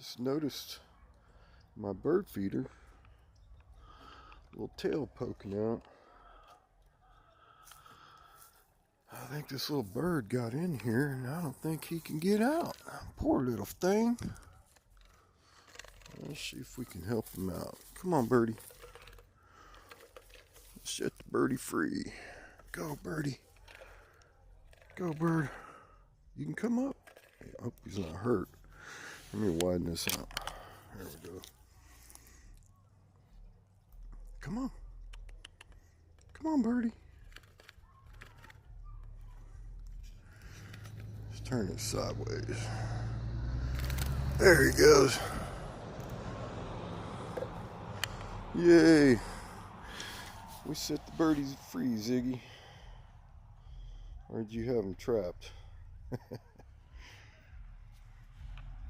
Just noticed my bird feeder, little tail poking out. I think this little bird got in here and I don't think he can get out. Poor little thing. Let's see if we can help him out. Come on, birdie. Let's set the birdie free. Go, birdie. Go, bird. You can come up. I hope he's not hurt. Let me widen this out. There we go. Come on. Come on, birdie. Let's turn it sideways. There he goes. Yay. We set the birdies free, Ziggy. Or did you have him trapped?